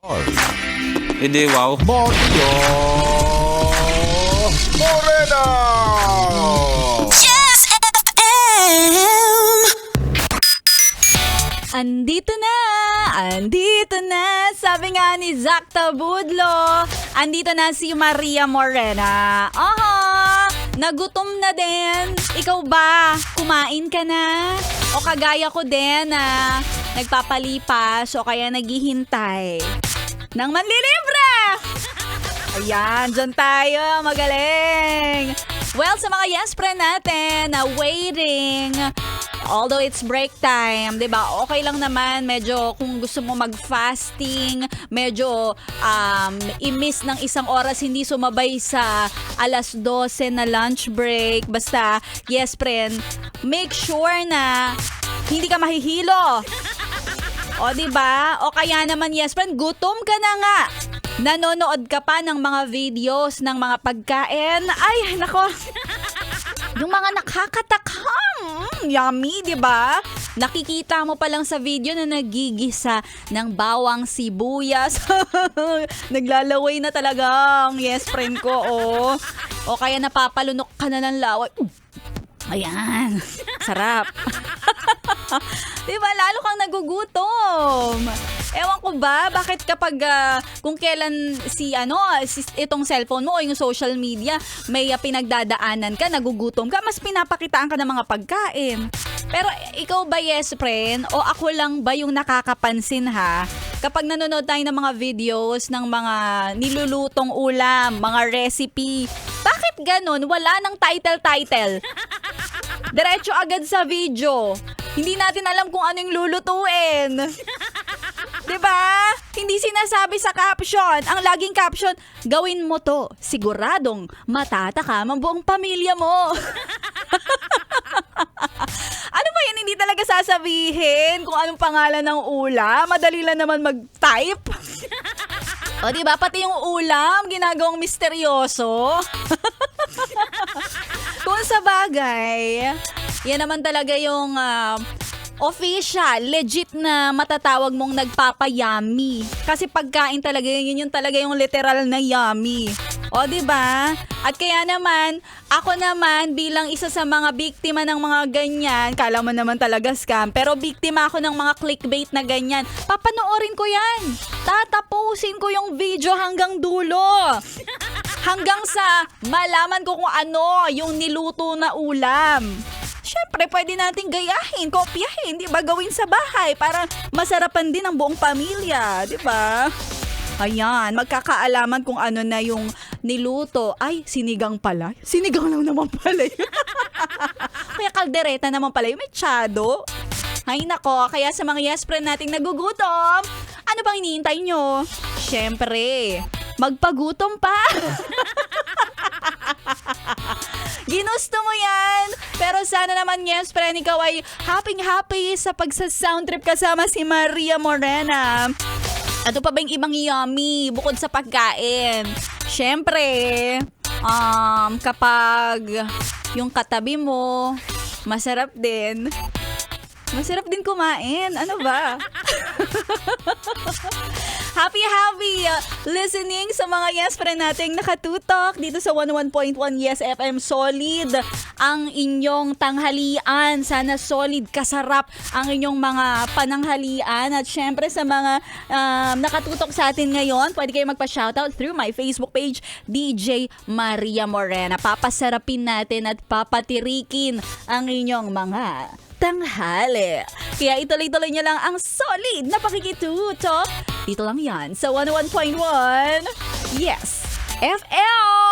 Hindi, wow. Maria Morena! Yes FM! Andito na, sabi nga ni Zach Tabudlo, andito na si Maria Morena. Nagutom na din. Ikaw ba? Kumain ka na? O kagaya ko din na nagpapalipas o kaya naghihintay ng manlilibre? Ayan, dyan tayo. Magaling. Well, sa mga yes friend natin na waiting, although it's break time, 'di ba? Okay lang naman medyo kung gusto mo mag-fasting, medyo i-miss ng isang oras, hindi sumabay sa 12:00 na lunch break. Basta, yes friend, make sure na hindi ka mahihilo. O 'di ba? O kaya naman yes friend, gutom ka na nga. Nanonood ka pa ng mga videos ng mga pagkain. Ay, nako. Yung mga nakakatakam. Yummy, di ba? Nakikita mo pa lang sa video na nagigisa ng bawang sibuyas. Naglalaway na talagang yes friend ko, oh. O kaya napapalunok ka na ng laway. Ayan. Sarap. Diba? Lalo kang nagugutom. Ewan ko ba, bakit kapag kung kailan itong cellphone mo o yung social media, may pinagdadaanan ka, nagugutom ka, mas pinapakitaan ka ng mga pagkain. Pero ikaw ba, yes friend, o ako lang ba yung nakakapansin ha? Kapag nanonood tayo ng mga videos ng mga nilulutong ulam, mga recipe, bakit ganun? Wala nang title. Diretso agad sa video. Hindi natin alam kung anong lulutuin. Diba? Hindi sinasabi sa caption. Ang laging caption, gawin mo to. Siguradong matatakam ang buong pamilya mo. Ano ba yan? Hindi talaga sasabihin kung anong pangalan ng ulam. Madali lang naman mag-type. O diba? Pati yung ulam, ginagawang misteryoso. Kung sa bagay, yan naman talaga yung official, legit na matatawag mong nagpapayami. Kasi pagkain talaga, yun yung talaga yung literal na yummy. O, diba? At kaya naman, ako naman bilang isa sa mga biktima ng mga ganyan, kala mo naman talaga scam, pero biktima ako ng mga clickbait na ganyan. Papanoorin ko yan. Tatapusin ko yung video hanggang dulo. Hanggang sa malaman ko kung ano yung niluto na ulam. Siyempre, pwede nating gayahin, kopyahin, di ba? Gawin sa bahay para masarapan din ang buong pamilya, di ba? Ayan, magkakaalaman kung ano na yung niluto. Ay, sinigang pala. Sinigang lang naman pala yun. Kaya kaldereta naman pala yung mechado. Ay nako, kaya sa mga yes friend nating nagugutom, ano bang iniintay nyo? Siyempre, magpagutom pa. Ginusto mo yan. Pero sana naman, yes, friend, ikaw ay happy sa pagsa-sound trip kasama si Maria Morena. Ano pa ba yung ibang yummy bukod sa pagkain? Siyempre, kapag yung katabi mo, masarap din. Masarap din kumain. Ano ba? Happy listening sa mga yes friend nating nakatutok dito sa 101.1 Yes FM. Solid ang inyong tanghalian. Sana solid, kasarap ang inyong mga pananghalian. At syempre sa mga nakatutok sa atin ngayon, pwede kayo magpa-shoutout through my Facebook page, DJ Maria Morena. Papasarapin natin at papatirikin ang inyong mga tanghali. Kaya ituloy-tuloy niyo lang ang solid na pakikitutok. Dito lang yan sa 101.1 Yes FM.